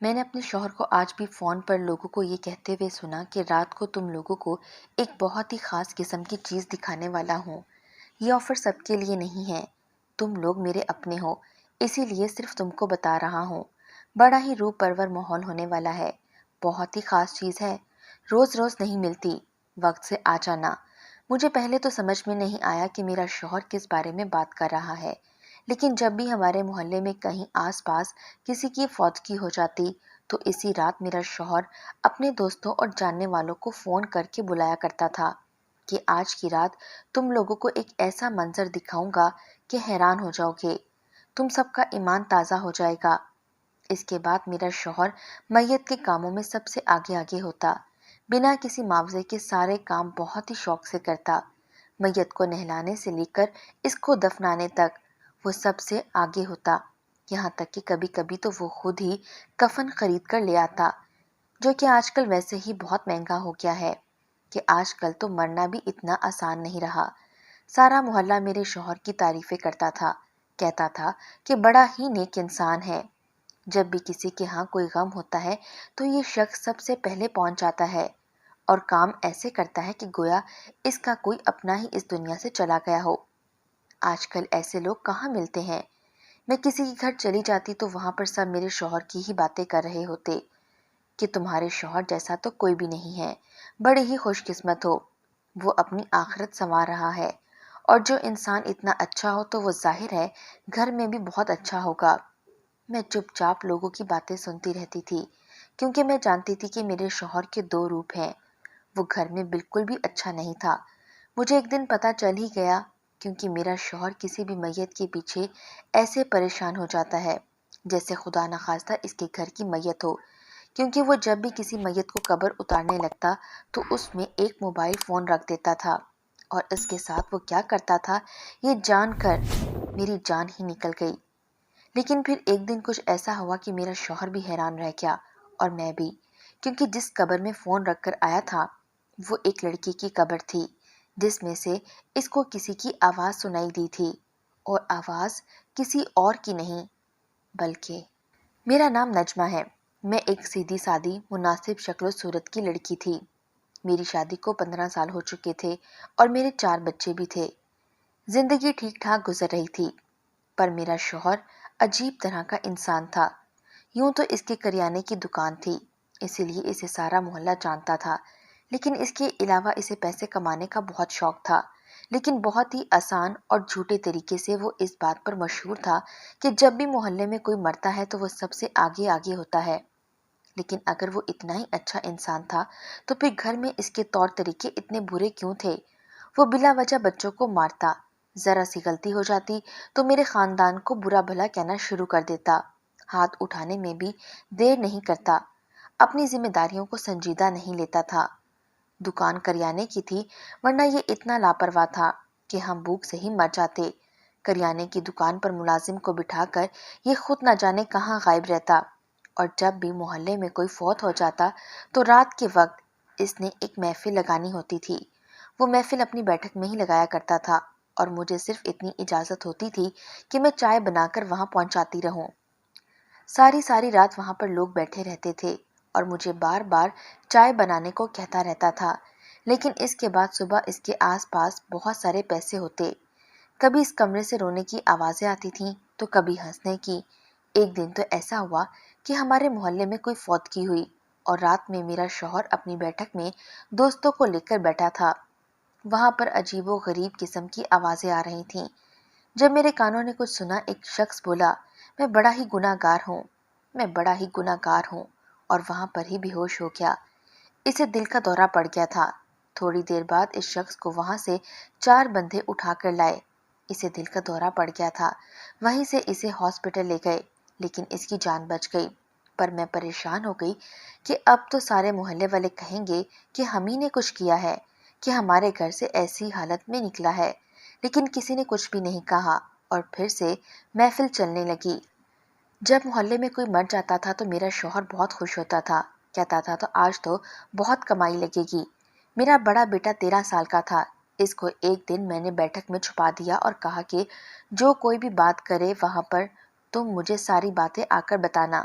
میں نے اپنے شوہر کو آج بھی فون پر لوگوں کو یہ کہتے ہوئے سنا کہ رات کو تم لوگوں کو ایک بہت ہی خاص قسم کی چیز دکھانے والا ہوں۔ یہ آفر سب کے لیے نہیں ہے، تم لوگ میرے اپنے ہو، اسی لیے صرف تم کو بتا رہا ہوں۔ بڑا ہی روح پرور ماحول ہونے والا ہے، بہت ہی خاص چیز ہے، روز روز نہیں ملتی، وقت سے آ جانا۔ مجھے پہلے تو سمجھ میں نہیں آیا کہ میرا شوہر کس بارے میں بات کر رہا ہے، لیکن جب بھی ہمارے محلے میں کہیں آس پاس کسی کی فوتگی ہو جاتی تو اسی رات میرا شوہر اپنے دوستوں اور جاننے والوں کو فون کر کے بلایا کرتا تھا کہ آج کی رات تم لوگوں کو ایک ایسا منظر دکھاؤں گا کہ حیران ہو جاؤ گے، تم سب کا ایمان تازہ ہو جائے گا۔ اس کے بعد میرا شوہر میت کے کاموں میں سب سے آگے آگے ہوتا، بنا کسی معاوضے کے سارے کام بہت ہی شوق سے کرتا۔ میت کو نہلانے سے لے کر اس کو دفنانے تک وہ سب سے آگے ہوتا، یہاں تک کہ کبھی کبھی تو وہ خود ہی کفن خرید کر لے آتا، جو کہ آج کل ویسے ہی بہت مہنگا ہو گیا ہے کہ آج کل تو مرنا بھی اتنا آسان نہیں رہا۔ سارا محلہ میرے شوہر کی تعریفیں کرتا تھا، کہتا تھا کہ بڑا ہی نیک انسان ہے۔ جب بھی کسی کے ہاں کوئی غم ہوتا ہے تو یہ شخص سب سے پہلے پہنچ جاتا ہے اور کام ایسے کرتا ہے کہ گویا اس کا کوئی اپنا ہی اس دنیا سے چلا گیا ہو۔ آج کل ایسے لوگ کہاں ملتے ہیں؟ میں کسی کے گھر چلی جاتی تو وہاں پر سب میرے شوہر کی ہی باتیں کر رہے ہوتے کہ تمہارے شوہر جیسا تو کوئی بھی نہیں ہے، بڑے ہی خوش قسمت ہو، وہ اپنی آخرت سنوار رہا ہے، اور جو انسان اتنا اچھا ہو تو وہ ظاہر ہے گھر میں بھی بہت اچھا ہوگا۔ میں چپ چاپ لوگوں کی باتیں سنتی رہتی تھی، کیونکہ میں جانتی تھی کہ میرے شوہر کے دو روپ ہیں، وہ گھر میں بالکل بھی اچھا نہیں تھا۔ مجھے ایک دن پتہ چل ہی گیا، کیونکہ میرا شوہر کسی بھی میت کے پیچھے ایسے پریشان ہو جاتا ہے جیسے خدا نخواستہ اس کے گھر کی میت ہو، کیونکہ وہ جب بھی کسی میت کو قبر اتارنے لگتا تو اس میں ایک موبائل فون رکھ دیتا تھا، اور اس کے ساتھ وہ کیا کرتا تھا یہ جان کر میری جان ہی نکل گئی۔ لیکن پھر ایک دن کچھ ایسا ہوا کہ میرا شوہر بھی حیران رہ گیا اور میں بھی، کیونکہ جس قبر میں فون رکھ کر آیا تھا وہ ایک لڑکی کی قبر تھی، جس میں سے اس کو کسی کی آواز سنائی دی تھی، اور آواز کسی اور کی نہیں بلکہ میرا نام نجمہ ہے۔ میں ایک سیدھی سادی مناسب شکل و صورت کی لڑکی تھی، میری شادی کو 15 سال ہو چکے تھے اور میرے 4 بچے بھی تھے۔ زندگی ٹھیک ٹھاک گزر رہی تھی، پر میرا شوہر عجیب طرح کا انسان تھا۔ یوں تو اس کے کریانے کی دکان تھی، اسی لیے اسے سارا محلہ جانتا تھا، لیکن اس کے علاوہ اسے پیسے کمانے کا بہت شوق تھا، لیکن بہت ہی آسان اور جھوٹے طریقے سے وہ اس بات پر مشہور تھا کہ جب بھی محلے میں کوئی مرتا ہے تو وہ سب سے آگے آگے ہوتا ہے۔ لیکن اگر وہ اتنا ہی اچھا انسان تھا تو پھر گھر میں اس کے طور طریقے اتنے برے کیوں تھے؟ وہ بلا وجہ بچوں کو مارتا، ذرا سی غلطی ہو جاتی تو میرے خاندان کو برا بھلا کہنا شروع کر دیتا، ہاتھ اٹھانے میں بھی دیر نہیں کرتا، اپنی ذمہ داریوں کو سنجیدہ نہیں لیتا تھا۔ دکان کریانے کی تھی، ورنہ یہ اتنا لاپرواہ تھا کہ ہم بھوک سے ہی مر جاتے۔ کریانے کی دکان پر ملازم کو بٹھا کر یہ خود نہ جانے کہاں غائب رہتا، اور جب بھی محلے میں کوئی فوت ہو جاتا تو رات کے وقت اس نے ایک محفل لگانی ہوتی تھی۔ وہ محفل اپنی بیٹھک میں ہی لگایا کرتا تھا، اور مجھے صرف اتنی اجازت ہوتی تھی کہ میں چائے بنا کر وہاں پہنچاتی رہوں۔ ساری ساری رات وہاں پر لوگ بیٹھے رہتے تھے اور مجھے بار بار چائے بنانے کو کہتا رہتا تھا، لیکن اس کے بعد صبح اس کے آس پاس بہت سارے پیسے ہوتے، کبھی اس کمرے سے رونے کی آوازیں آتی تھیں تو کبھی ہنسنے کی۔ ایک دن تو ایسا ہوا کہ ہمارے محلے میں کوئی فوتگی ہوئی اور رات میں میرا شوہر اپنی بیٹھک میں دوستوں کو لے کر بیٹھا تھا۔ وہاں پر عجیب و غریب قسم کی آوازیں آ رہی تھیں۔ جب میرے کانوں نے کچھ سنا، ایک شخص بولا، میں بڑا ہی گناہ گار ہوں، میں بڑا ہی گناہ گار ہوں، اور وہاں پر ہی بے ہوش ہو گیا۔ اسے دل کا دورہ پڑ گیا تھا۔ تھوڑی دیر بعد اس شخص کو وہاں سے 4 بندے اٹھا کر لائے، اسے دل کا دورہ پڑ گیا تھا، وہیں سے اسے ہاسپٹل لے گئے، لیکن اس کی جان بچ گئی۔ پر میں پریشان ہو گئی کہ اب تو سارے محلے والے کہیں گے کہ ہم ہی نے کچھ کیا ہے، کہ ہمارے گھر سے ایسی حالت میں نکلا ہے، لیکن کسی نے کچھ بھی نہیں کہا، اور پھر سے محفل چلنے لگی۔ جب محلے میں کوئی مر جاتا تھا تو میرا شوہر بہت خوش ہوتا تھا، کہتا تھا تو آج تو بہت کمائی لگے گی۔ میرا بڑا بیٹا 13 سال کا تھا، اس کو ایک دن میں نے بیٹھک میں چھپا دیا اور کہا کہ جو کوئی بھی بات کرے وہاں پر تم مجھے ساری باتیں آ کر بتانا۔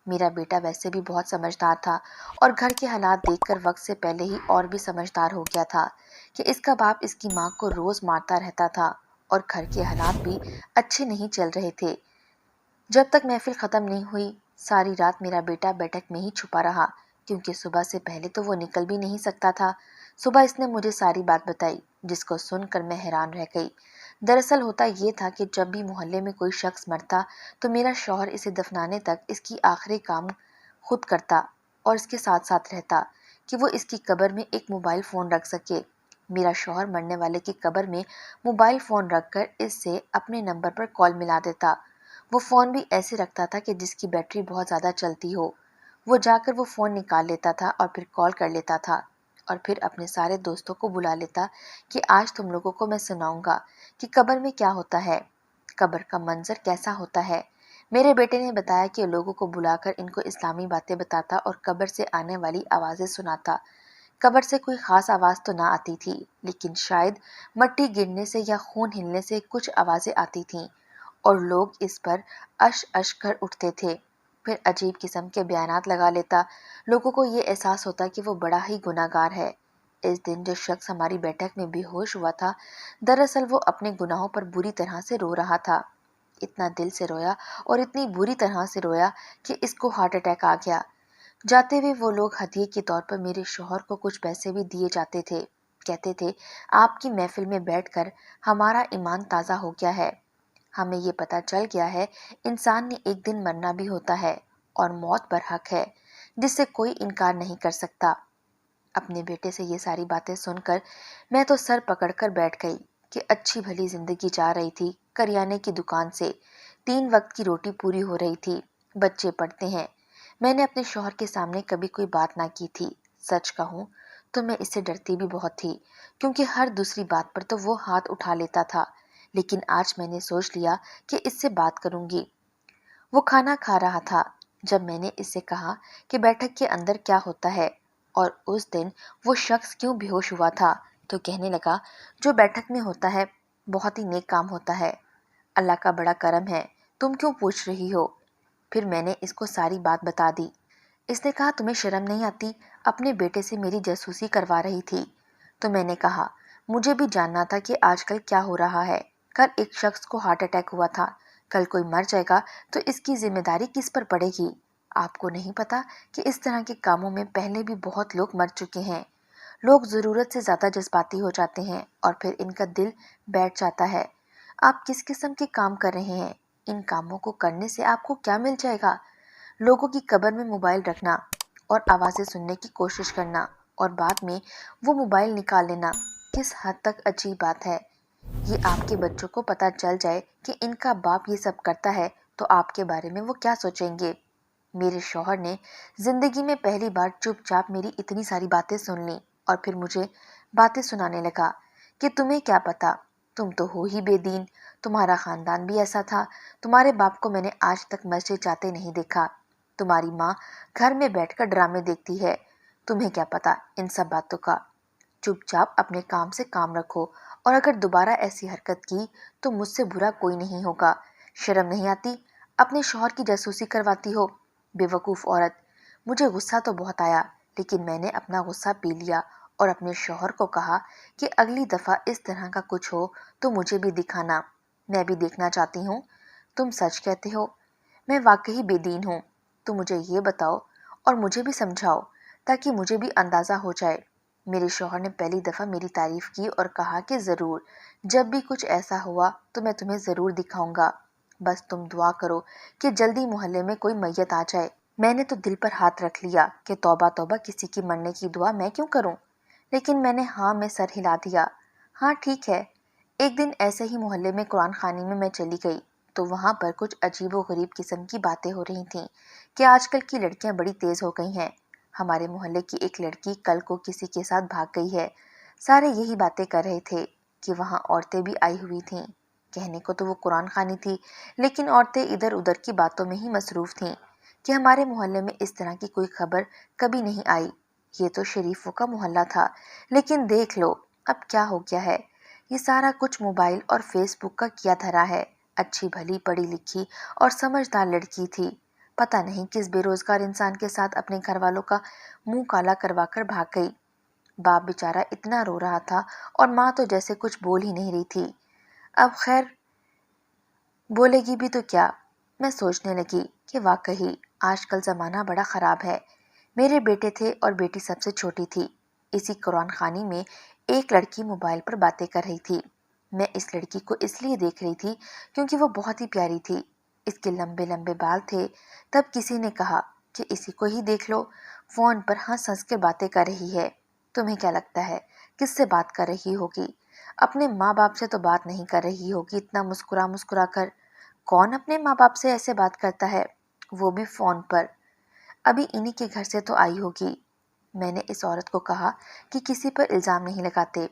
میرا بیٹا ویسے بھی بہت سمجھدار تھا اور گھر کے حالات دیکھ کر وقت سے پہلے ہی اور بھی سمجھدار ہو گیا تھا کہ اس کا باپ اس کی ماں کو روز مارتا رہتا تھا اور گھر کے حالات بھی اچھے نہیں چل رہے تھے۔ جب تک محفل ختم نہیں ہوئی ساری رات میرا بیٹا بیٹھک میں ہی چھپا رہا، کیونکہ صبح سے پہلے تو وہ نکل بھی نہیں سکتا تھا۔ صبح اس نے مجھے ساری بات بتائی، جس کو سن کر میں حیران رہ گئی۔ دراصل ہوتا یہ تھا کہ جب بھی محلے میں کوئی شخص مرتا تو میرا شوہر اسے دفنانے تک اس کی آخری کام خود کرتا اور اس کے ساتھ ساتھ رہتا کہ وہ اس کی قبر میں ایک موبائل فون رکھ سکے۔ میرا شوہر مرنے والے کی قبر میں موبائل فون رکھ کر اس سے اپنے نمبر پر کال ملا دیتا۔ وہ فون بھی ایسے رکھتا تھا کہ جس کی بیٹری بہت زیادہ چلتی ہو۔ وہ جا کر وہ فون نکال لیتا تھا اور پھر کال کر لیتا تھا اور پھر اپنے سارے دوستوں کو بلا لیتا کہ آج تم لوگوں کو میں سناؤں گا کہ قبر میں کیا ہوتا ہے، قبر کا منظر کیسا ہوتا ہے۔ میرے بیٹے نے بتایا کہ لوگوں کو بلا کر ان کو اسلامی باتیں بتاتا اور قبر سے آنے والی آوازیں سناتا۔ قبر سے کوئی خاص آواز تو نہ آتی تھی، لیکن شاید مٹی گرنے سے یا خون ہلنے سے کچھ آوازیں آتی تھیں اور لوگ اس پر اش اش کر اٹھتے تھے۔ پھر عجیب قسم کے بیانات لگا لیتا۔ لوگوں کو یہ احساس ہوتا کہ وہ بڑا ہی گناہ گار ہے۔ اس دن جو شخص ہماری بیٹھک میں بے ہوش ہوا تھا، دراصل وہ اپنے گناہوں پر بری طرح سے رو رہا تھا۔ اتنا دل سے رویا اور اتنی بری طرح سے رویا کہ اس کو ہارٹ اٹیک آ گیا۔ جاتے ہوئے وہ لوگ ہدیے کے طور پر میرے شوہر کو کچھ پیسے بھی دیے جاتے تھے۔ کہتے تھے آپ کی محفل میں بیٹھ کر ہمارا ایمان تازہ ہو گیا ہے، ہمیں یہ پتہ چل گیا ہے انسان نے ایک دن مرنا بھی ہوتا ہے اور موت برحق ہے جس سے کوئی انکار نہیں کر سکتا۔ اپنے بیٹے سے یہ ساری باتیں سن کر میں تو سر پکڑ کر بیٹھ گئی کہ اچھی بھلی زندگی جا رہی تھی۔ کریانے کی دکان سے 3 وقت کی روٹی پوری ہو رہی تھی، بچے پڑھتے ہیں۔ میں نے اپنے شوہر کے سامنے کبھی کوئی بات نہ کی تھی۔ سچ کہوں تو میں اس سے ڈرتی بھی بہت تھی، کیونکہ ہر دوسری بات پر تو وہ ہاتھ اٹھا لیتا تھا، لیکن آج میں نے سوچ لیا کہ اس سے بات کروں گی۔ وہ کھانا کھا رہا تھا جب میں نے اس سے کہا کہ بیٹھک کے اندر کیا ہوتا ہے اور اس دن وہ شخص کیوں بے ہوش ہوا تھا، تو کہنے لگا جو بیٹھک میں ہوتا ہے بہت ہی نیک کام ہوتا ہے، اللہ کا بڑا کرم ہے، تم کیوں پوچھ رہی ہو؟ پھر میں نے اس کو ساری بات بتا دی۔ اس نے کہا تمہیں شرم نہیں آتی، اپنے بیٹے سے میری جاسوسی کروا رہی تھی۔ تو میں نے کہا مجھے بھی جاننا تھا کہ آج کل کیا ہو رہا ہے۔ کل ایک شخص کو ہارٹ اٹیک ہوا تھا، کل کوئی مر جائے گا تو اس کی ذمہ داری کس پر پڑے گی؟ آپ کو نہیں پتا کہ اس طرح کے کاموں میں پہلے بھی بہت لوگ مر چکے ہیں۔ لوگ ضرورت سے زیادہ جذباتی ہو جاتے ہیں اور پھر ان کا دل بیٹھ جاتا ہے۔ آپ کس قسم کے کام کر رہے ہیں؟ ان کاموں کو کرنے سے آپ کو کیا مل جائے گا؟ لوگوں کی قبر میں موبائل رکھنا اور آوازیں سننے کی کوشش کرنا اور بعد میں وہ موبائل نکال لینا کس حد تک عجیب بات ہے۔ یہ آپ کے بچوں کو پتہ چل جائے کہ ان کا باپ یہ سب کرتا ہے تو آپ کے بارے میں وہ کیا سوچیں گے؟ میرے شوہر نے زندگی میں پہلی بار چپ چاپ میری اتنی ساری باتیں سن لیں اور پھر مجھے باتیں سنانے لگا کہ تمہیں کیا پتا، تم تو ہو ہی بے دین، تمہارا خاندان بھی ایسا تھا، تمہارے باپ کو میں نے آج تک مسجد جاتے نہیں دیکھا، تمہاری ماں گھر میں بیٹھ کر ڈرامے دیکھتی ہے، تمہیں کیا پتا ان سب باتوں کا۔ چپ چاپ اپنے کام سے کام رکھو اور اگر دوبارہ ایسی حرکت کی تو مجھ سے برا کوئی نہیں ہوگا۔ شرم نہیں آتی؟ اپنے شوہر کی جاسوسی کرواتی ہو، بے وقوف عورت۔ مجھے غصہ تو بہت آیا، لیکن میں نے اپنا غصہ پی لیا اور اپنے شوہر کو کہا کہ اگلی دفعہ اس طرح کا کچھ ہو تو مجھے بھی دکھانا، میں بھی دیکھنا چاہتی ہوں۔ تم سچ کہتے ہو، میں واقعی بے دین ہوں، تو مجھے یہ بتاؤ اور مجھے بھی سمجھاؤ تاکہ مجھے بھی اندازہ ہو جائے۔ میرے شوہر نے پہلی دفعہ میری تعریف کی اور کہا کہ ضرور، جب بھی کچھ ایسا ہوا تو میں تمہیں ضرور دکھاؤں گا، بس تم دعا کرو کہ جلدی محلے میں کوئی میت آ جائے۔ میں نے تو دل پر ہاتھ رکھ لیا کہ توبہ توبہ، کسی کی مرنے کی دعا میں کیوں کروں، لیکن میں نے ہاں میں سر ہلا دیا۔ ہاں ٹھیک ہے۔ ایک دن ایسے ہی محلے میں قرآن خوانی میں چلی گئی تو وہاں پر کچھ عجیب و غریب قسم کی باتیں ہو رہی تھیں کہ آج کل کی لڑکیاں بڑی تیز ہو گئی ہیں، ہمارے محلے کی ایک لڑکی کل کو کسی کے ساتھ بھاگ گئی ہے۔ سارے یہی باتیں کر رہے تھے کہ وہاں عورتیں بھی آئی ہوئی تھیں۔ کہنے کو تو وہ قرآن خوانی تھی، لیکن عورتیں ادھر ادھر کی باتوں میں ہی مصروف تھیں کہ ہمارے محلے میں اس طرح کی کوئی خبر کبھی نہیں آئی، یہ تو شریفوں کا محلہ تھا، لیکن دیکھ لو اب کیا ہو گیا ہے۔ یہ سارا کچھ موبائل اور فیس بک کا کیا دھرا ہے۔ اچھی بھلی پڑھی لکھی اور سمجھدار لڑکی تھی، پتہ نہیں کس بے روزگار انسان کے ساتھ اپنے گھر والوں کا منہ کالا کروا کر بھاگ گئی۔ باپ بیچارہ اتنا رو رہا تھا اور ماں تو جیسے کچھ بول ہی نہیں رہی تھی۔ اب خیر بولے گی بھی تو کیا؟ میں سوچنے لگی کہ واقعی آج کل زمانہ بڑا خراب ہے۔ میرے بیٹے تھے اور بیٹی سب سے چھوٹی تھی۔ اسی قرآن خوانی میں ایک لڑکی موبائل پر باتیں کر رہی تھی۔ میں اس لڑکی کو اس لیے دیکھ رہی تھی کیونکہ وہ بہت ہی پیاری تھی۔ اس کے لمبے لمبے بال تھے۔ تب کسی نے کہا کہ اسی کو ہی دیکھ لو، فون پر ہنس ہنس کے باتیں کر رہی ہے۔ تمہیں کیا لگتا ہے کس سے بات کر رہی ہوگی؟ اپنے ماں باپ سے تو بات نہیں کر رہی ہوگی اتنا مسکرا مسکرا کر۔ کون اپنے ماں باپ سے ایسے بات کرتا ہے، وہ بھی فون پر؟ ابھی انہی کے گھر سے تو آئی ہوگی۔ میں نے اس عورت کو کہا کہ کسی پر الزام نہیں لگاتے،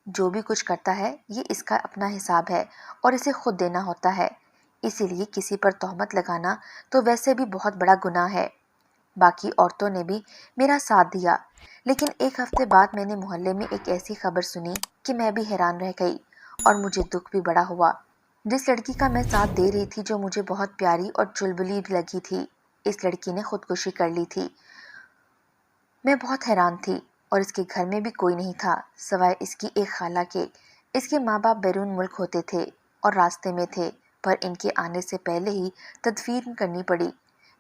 جو بھی کچھ کرتا ہے یہ اس کا اپنا حساب ہے اور اسے خود دینا ہوتا ہے، اسی لیے کسی پر تہمت لگانا تو ویسے بھی بہت بڑا گناہ ہے۔ باقی عورتوں نے بھی میرا ساتھ دیا، لیکن ایک ہفتے بعد میں نے محلے میں ایک ایسی خبر سنی کہ میں بھی حیران رہ گئی اور مجھے دکھ بھی بڑا ہوا۔ جس لڑکی کا میں ساتھ دے رہی تھی، جو مجھے بہت پیاری اور چلبلی لگی تھی، اس لڑکی نے خودکشی کر لی تھی۔ میں بہت حیران تھی اور اس کے گھر میں بھی کوئی نہیں تھا سوائے اس کی ایک خالہ کے۔ اس کے ماں باپ بیرون ملک ہوتے تھے اور راستے میں تھے، پر ان کے آنے سے پہلے ہی تدفین کرنی پڑی۔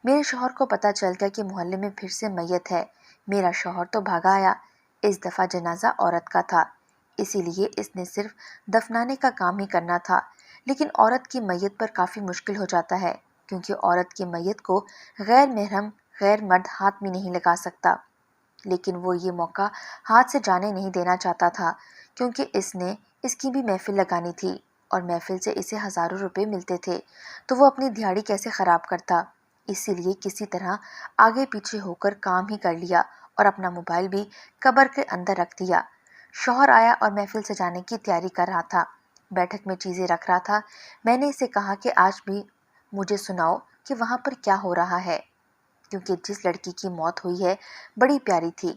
میرے شوہر کو پتہ چل گیا کہ محلے میں پھر سے میت ہے۔ میرا شوہر تو بھاگا آیا۔ اس دفعہ جنازہ عورت کا تھا، اسی لیے اس نے صرف دفنانے کا کام ہی کرنا تھا۔ لیکن عورت کی میت پر کافی مشکل ہو جاتا ہے، کیونکہ عورت کی میت کو غیر محرم غیر مرد ہاتھ بھی نہیں لگا سکتا۔ لیکن وہ یہ موقع ہاتھ سے جانے نہیں دینا چاہتا تھا، کیونکہ اس نے اس کی بھی محفل لگانی تھی اور محفل سے اسے ہزاروں روپے ملتے تھے، تو وہ اپنی دیہاڑی کیسے خراب کرتا؟ اسی لیے کسی طرح آگے پیچھے ہو کر کام ہی کر لیا اور اپنا موبائل بھی قبر کے اندر رکھ دیا۔ شوہر آیا اور محفل سجانے کی تیاری کر رہا تھا، بیٹھک میں چیزیں رکھ رہا تھا۔ میں نے اسے کہا کہ آج بھی مجھے سناؤ کہ وہاں پر کیا ہو رہا ہے، کیونکہ جس لڑکی کی موت ہوئی ہے بڑی پیاری تھی۔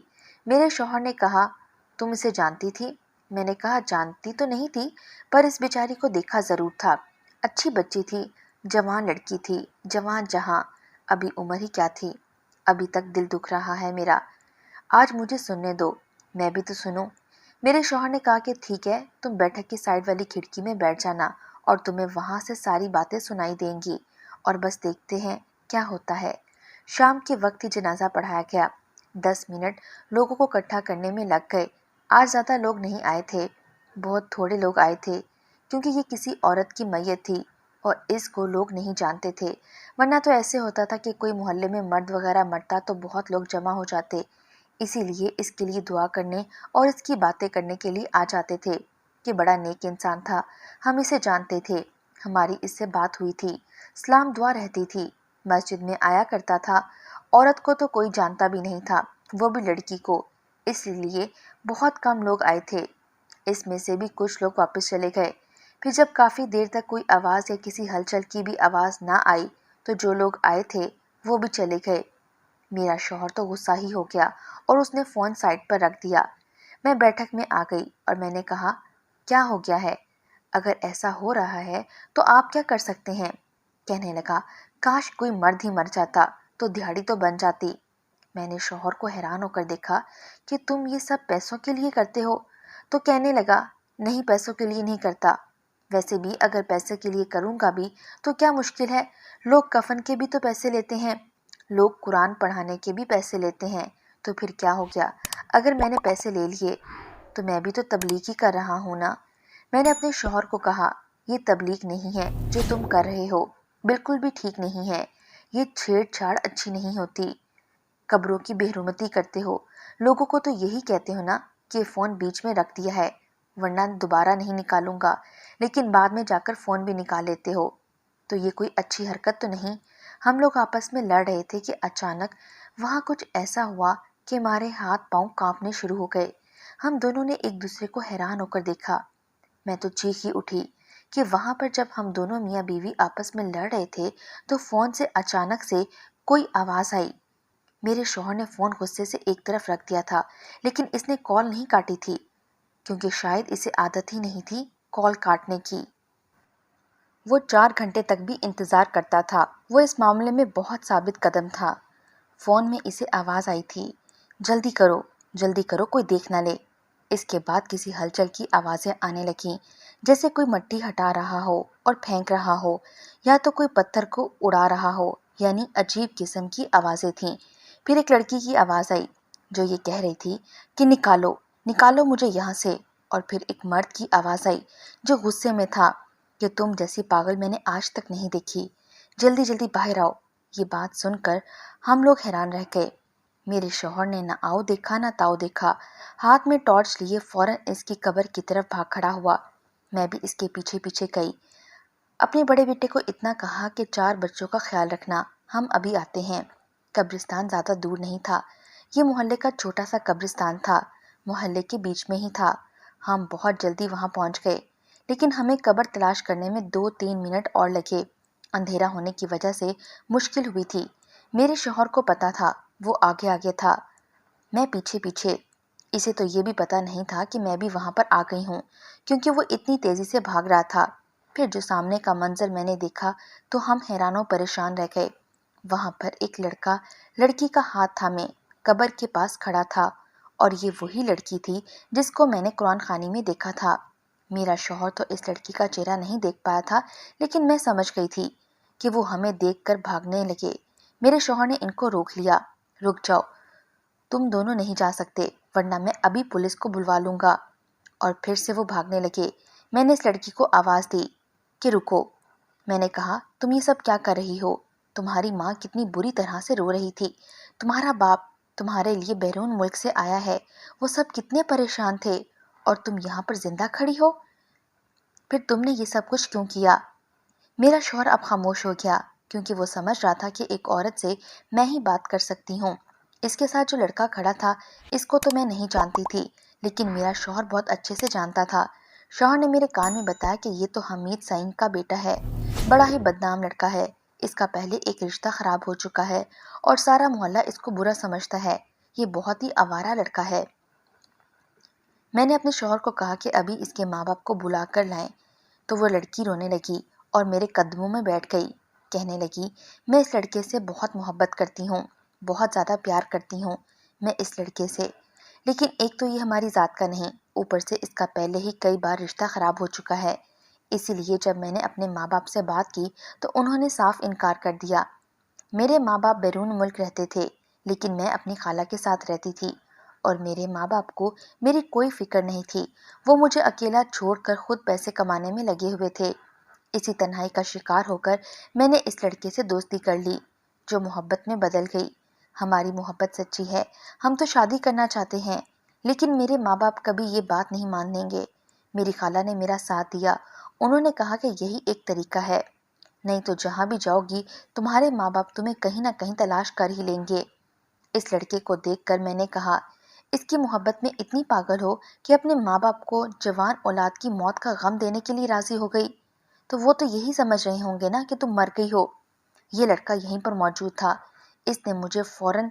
میرے شوہر نے کہا تم اسے جانتی تھی؟ میں نے کہا جانتی تو نہیں تھی، پر اس بیچاری کو دیکھا ضرور تھا۔ اچھی بچی تھی، جوان لڑکی تھی، جوان جہاں، ابھی عمر ہی کیا تھی۔ ابھی تک دل دکھ رہا ہے میرا، آج مجھے سننے دو، میں بھی تو سنوں۔ میرے شوہر نے کہا کہ ٹھیک ہے، تم بیٹھک کی سائڈ والی کھڑکی میں بیٹھ جانا اور تمہیں وہاں سے ساری باتیں سنائی دیں گی، اور بس دیکھتے ہیں کیا ہوتا ہے۔ شام کے وقت ہی جنازہ پڑھایا گیا۔ 10 منٹ لوگوں کو اکٹھا کرنے میں لگ گئے۔ آج زیادہ لوگ نہیں آئے تھے، بہت تھوڑے لوگ آئے تھے، کیونکہ یہ کسی عورت کی میت تھی اور اس کو لوگ نہیں جانتے تھے، ورنہ تو ایسے ہوتا تھا کہ کوئی محلے میں مرد وغیرہ مرتا تو بہت لوگ جمع ہو جاتے، اسی لیے اس کے لیے دعا کرنے اور اس کی باتیں کرنے کے لیے آ جاتے تھے کہ بڑا نیک انسان تھا، ہم اسے جانتے تھے، ہماری اس سے بات ہوئی تھی، سلام دعا رہتی تھی، مسجد میں آیا کرتا تھا۔ عورت کو تو کوئی جانتا بھی نہیں تھا، وہ بھی لڑکی کو، اس لیے بہت کم لوگ آئے تھے۔ اس میں سے بھی کچھ لوگ واپس چلے گئے۔ پھر جب کافی دیر تک کوئی آواز یا کسی ہلچل کی بھی آواز نہ آئی تو جو لوگ آئے تھے وہ بھی چلے گئے۔ میرا شوہر تو غصہ ہی ہو گیا اور اس نے فون سائڈ پر رکھ دیا۔ میں بیٹھک میں آ گئی اور میں نے کہا کیا ہو گیا ہے؟ اگر ایسا ہو رہا ہے تو آپ کیا کر سکتے ہیں؟ کہنے لگا کاش کوئی مرد ہی مر جاتا تو دیہڑی تو بن جاتی۔ میں نے شوہر کو حیران ہو کر دیکھا کہ تم یہ سب پیسوں کے لیے کرتے ہو؟ تو کہنے لگا نہیں، پیسوں کے لیے نہیں کرتا، ویسے بھی اگر پیسے کے لیے کروں گا بھی تو کیا مشکل ہے، لوگ کفن کے بھی تو پیسے لیتے ہیں، لوگ قرآن پڑھانے کے بھی پیسے لیتے ہیں، تو پھر کیا ہو گیا؟ اگر میں نے پیسے لے لیے تو میں بھی تو تبلیغ ہی کر رہا ہوں نا۔ میں نے اپنے شوہر کو کہا یہ تبلیغ نہیں ہے جو تم کر رہے ہو، بالکل بھی ٹھیک نہیں ہے، یہ چھیڑ چھاڑ اچھی نہیں ہوتی، قبروں کی بے حرمتی کرتے ہو۔ لوگوں کو تو یہی کہتے ہو نا کہ فون بیچ میں رکھ دیا ہے ورنہ دوبارہ نہیں نکالوں گا، لیکن بعد میں جا کر فون بھی نکال لیتے ہو، تو یہ کوئی اچھی حرکت تو نہیں۔ ہم لوگ آپس میں لڑ رہے تھے کہ اچانک وہاں کچھ ایسا ہوا کہ ہمارے ہاتھ پاؤں کانپنے شروع ہو گئے۔ ہم دونوں نے ایک دوسرے کو حیران ہو کر دیکھا۔ میں تو چیخ ہی اٹھی کہ وہاں پر جب ہم دونوں میاں بیوی آپس میں لڑ رہے تھے تو فون سے اچانک سے کوئی آواز آئی۔ میرے شوہر نے فون غصے سے ایک طرف رکھ دیا تھا، لیکن اس نے کال نہیں کاٹی تھی، کیونکہ شاید اسے عادت ہی نہیں تھی کال کاٹنے کی۔ وہ 4 گھنٹے تک بھی انتظار کرتا تھا۔ وہ اس معاملے میں بہت ثابت قدم تھا۔ فون میں اسے آواز آئی تھی، جلدی کرو کوئی دیکھ نہ لے۔ اس کے بعد کسی ہلچل کی آوازیں آنے لگیں، جیسے کوئی مٹی ہٹا رہا ہو اور پھینک رہا ہو، یا تو کوئی پتھر کو اڑا رہا ہو، یعنی عجیب قسم کی آوازیں تھیں۔ پھر ایک لڑکی کی آواز آئی جو یہ کہہ رہی تھی کہ نکالو مجھے یہاں سے۔ اور پھر ایک مرد کی آواز آئی جو غصے میں تھا کہ تم جیسی پاگل میں نے آج تک نہیں دیکھی، جلدی باہر آؤ۔ یہ بات سن کر ہم لوگ حیران رہ گئے۔ میرے شوہر نے نہ آؤ دیکھا نہ تاؤ دیکھا، ہاتھ میں ٹارچ لیے فوراً اس کی قبر کی طرف بھاگ کھڑا ہوا۔ میں بھی اس کے پیچھے پیچھے گئی۔ اپنے بڑے بیٹے کو اتنا کہا کہ 4 بچوں کا خیال رکھنا، ہم ابھی آتے ہیں۔ قبرستان زیادہ دور نہیں تھا، یہ محلے کا چھوٹا سا قبرستان تھا، محلے کے بیچ میں ہی تھا۔ ہم بہت جلدی وہاں پہنچ گئے، لیکن ہمیں قبر تلاش کرنے میں 2-3 منٹ اور لگے۔ اندھیرا ہونے کی وجہ سے مشکل ہوئی تھی۔ میرے شوہر کو پتا تھا، وہ آگے تھا، میں پیچھے۔ اسے تو یہ بھی پتا نہیں تھا کہ میں بھی وہاں پر آ گئی ہوں، کیونکہ وہ اتنی تیزی سے بھاگ رہا تھا۔ پھر جو سامنے کا منظر میں نے دیکھا تو ہم حیران و پریشان رہ گئے۔ وہاں پر ایک لڑکا لڑکی کا ہاتھ تھامے قبر کے پاس کھڑا تھا، اور یہ وہی لڑکی تھی جس کو میں نے قرآن خوانی میں دیکھا تھا۔ میرا شوہر تو اس لڑکی کا چہرہ نہیں دیکھ پایا تھا، لیکن میں سمجھ گئی تھی کہ وہ ہمیں دیکھ کر بھاگنے لگے۔ میرے شوہر نے ان کو روک لیا۔ رک جاؤ، تم دونوں نہیں جا سکتے، ورنہ میں ابھی پولیس کو بلوا لوں گا۔ اور پھر سے وہ بھاگنے لگے۔ میں نے اس لڑکی کو آواز دی کہ رکو۔ میں نے کہا، تم یہ سب کیا کر رہی ہو؟ تمہاری ماں کتنی بری طرح سے رو رہی تھی، تمہارا باپ تمہارے لیے بیرون ملک سے آیا ہے، وہ سب کتنے پریشان تھے، اور تم یہاں پر زندہ کھڑی ہو؟ پھر تم نے یہ سب کچھ کیوں کیا؟ میرا شوہر اب خاموش ہو گیا، کیونکہ وہ سمجھ رہا تھا کہ ایک عورت سے میں ہی بات کر سکتی ہوں۔ اس کے ساتھ جو لڑکا کھڑا تھا، اس کو تو میں نہیں جانتی تھی، لیکن میرا شوہر بہت اچھے سے جانتا تھا۔ شوہر نے میرے کان میں بتایا کہ یہ تو حمید سعید کا بیٹا ہے، بڑا ہی بدنام لڑکا ہے، اس کا پہلے ایک رشتہ خراب ہو چکا ہے، اور سارا محلہ اس کو برا سمجھتا ہے، یہ بہت ہی آوارہ لڑکا ہے۔ میں نے اپنے شوہر کو کہا کہ ابھی اس کے ماں باپ کو بلا کر لائیں، تو وہ لڑکی رونے لگی اور میرے قدموں میں بیٹھ گئی۔ کہنے لگی، میں اس لڑکے سے بہت محبت کرتی ہوں، بہت زیادہ پیار کرتی ہوں میں اس لڑکے سے، لیکن ایک تو یہ ہماری ذات کا نہیں، اوپر سے اس کا پہلے ہی کئی بار رشتہ خراب ہو چکا ہے۔ اسی لیے جب میں نے اپنے ماں باپ سے بات کی تو انہوں نے صاف انکار کر دیا۔ میرے ماں باپ بیرون ملک رہتے تھے، لیکن میں اپنی خالہ کے ساتھ رہتی تھی، اور میرے ماں باپ کو میری کوئی فکر نہیں تھی، وہ مجھے اکیلا چھوڑ کر خود پیسے کمانے میں لگے ہوئے تھے۔ اسی تنہائی کا شکار ہو کر میں نے اس لڑکے سے دوستی کر لی، جو محبت میں بدل گئی۔ ہماری محبت سچی ہے، ہم تو شادی کرنا چاہتے ہیں، لیکن میرے ماں باپ کبھی یہ بات نہیں مانیں گے۔ میری خالہ نے میرا ساتھ دیا، انہوں نے کہا کہ یہی ایک طریقہ ہے، نہیں تو جہاں بھی جاؤ گی تمہارے ماں باپ تمہیں کہیں نہ کہیں تلاش کر ہی لیں گے۔ اس لڑکے کو دیکھ کر میں نے کہا، اس کی محبت میں اتنی پاگل ہو کہ اپنے ماں باپ کو جوان اولاد کی موت کا غم دینے کے لیے راضی ہو گئی، تو وہ تو یہی سمجھ رہے ہوں گے نا کہ تم مر گئی ہو۔ یہ لڑکا یہیں پر موجود تھا، اس نے مجھے فوراً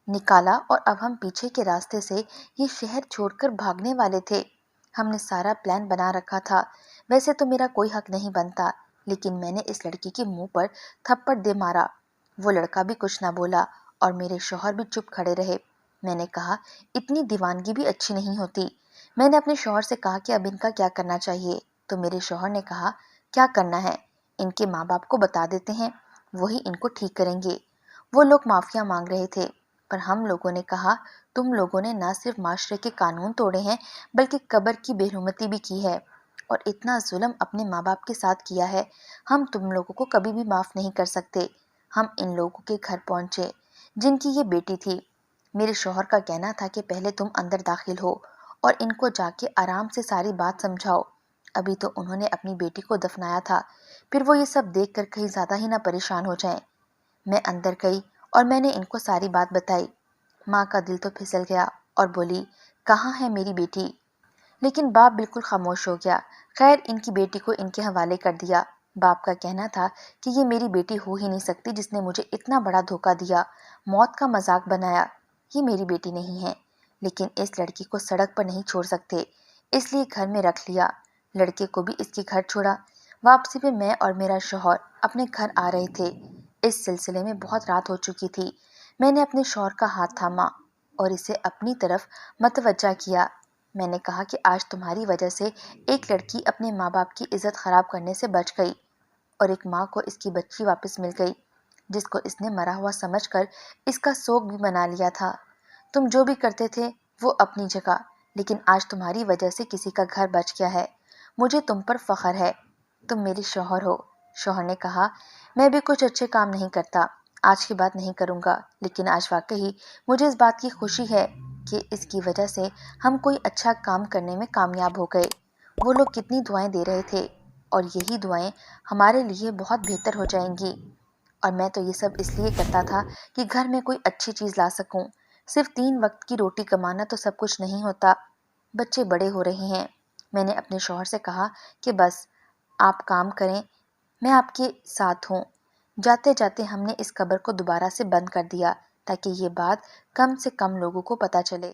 نکالا، اور اب ہم پیچھے کے راستے سے یہ شہر چھوڑ کر بھاگنے والے تھے۔ ہم نے سارا پلان بنا رکھا تھا، ویسے تو میرا کوئی حق نہیں بنتا، لیکن میں نے اس لڑکی کے منہ پر تھپڑ دے مارا۔ وہ لڑکا بھی کچھ نہ بولا، اور میرے شوہر بھی چپ کھڑے رہے۔ میں نے کہا، اتنی دیوانگی بھی اچھی نہیں ہوتی۔ میں نے اپنے شوہر سے کہا کہ اب ان کا کیا کرنا چاہیے، تو میرے شوہر نے کہا، کیا کرنا ہے، ان کے ماں باپ کو بتا دیتے ہیں، وہی ان کو ٹھیک کریں گے۔ وہ لوگ معافیا مانگ رہے تھے، پر ہم لوگوں نے کہا، تم لوگوں نے نہ صرف معاشرے کے قانون توڑے ہیں، بلکہ قبر کی بے حرمتی بھی کی ہے، اور اتنا ظلم اپنے ماں باپ کے ساتھ کیا ہے، ہم تم لوگوں کو کبھی بھی معاف نہیں کر سکتے۔ ہم ان لوگوں کے گھر پہنچے جن کی یہ بیٹی تھی۔ میرے شوہر کا کہنا تھا کہ پہلے تم اندر داخل ہو اور ان کو جا کے آرام سے ساری بات سمجھاؤ، ابھی تو انہوں نے اپنی بیٹی کو دفنایا تھا، پھر وہ یہ سب دیکھ کر کہیں زیادہ ہی نہ پریشان ہو جائیں۔ میں اندر گئی اور میں نے ان کو ساری بات بتائی۔ ماں کا دل تو پھسل گیا اور بولی، کہاں ہے میری بیٹی؟ لیکن باپ بالکل خاموش ہو گیا۔ خیر، ان کی بیٹی کو ان کے حوالے کر دیا۔ باپ کا کہنا تھا کہ یہ میری بیٹی ہو ہی نہیں سکتی جس نے مجھے اتنا بڑا دھوکہ دیا، موت کا مذاق بنایا، یہ میری بیٹی نہیں ہے، لیکن اس لڑکی کو سڑک پر نہیں چھوڑ سکتے، اس لیے گھر میں رکھ لیا۔ لڑکے کو بھی اس کے گھر چھوڑا، واپسی پہ میں اور میرا شوہر اپنے گھر آ رہے تھے۔ اس سلسلے میں بہت رات ہو چکی تھی۔ میں نے اپنے شوہر کا ہاتھ تھاما اور اسے اپنی طرف متوجہ کیا۔ میں نے کہا کہ آج تمہاری وجہ سے ایک لڑکی اپنے ماں باپ کی عزت خراب کرنے سے بچ گئی اور ایک ماں کو اس کی بچی واپس مل گئی، جس کو اس نے مرا ہوا سمجھ کر اس کا سوگ بھی بنا لیا تھا۔ تم جو بھی کرتے تھے وہ اپنی جگہ، لیکن آج تمہاری وجہ سے کسی کا گھر بچ گیا ہے۔ مجھے تم پر فخر ہے۔ تم میرے شوہر ہو۔ شوہر نے کہا، میں بھی کچھ اچھے کام نہیں کرتا، آج کی بات نہیں کروں گا، لیکن آج واقعی مجھے اس بات کی خوشی ہے کہ اس کی وجہ سے ہم کوئی اچھا کام کرنے میں کامیاب ہو گئے۔ وہ لوگ کتنی دعائیں دے رہے تھے اور یہی دعائیں ہمارے لیے بہت بہتر ہو جائیں گی۔ اور میں تو یہ سب اس لیے کرتا تھا کہ گھر میں کوئی اچھی چیز لا سکوں۔ صرف 3 وقت کی روٹی کمانا تو سب کچھ نہیں ہوتا۔ بچے بڑے ہو رہے ہیں۔ میں نے اپنے شوہر سے کہا کہ بس آپ کام کریں، میں آپ کے ساتھ ہوں۔ جاتے جاتے ہم نے اس خبر کو دوبارہ سے بند کر دیا تاکہ یہ بات کم سے کم لوگوں کو پتہ چلے۔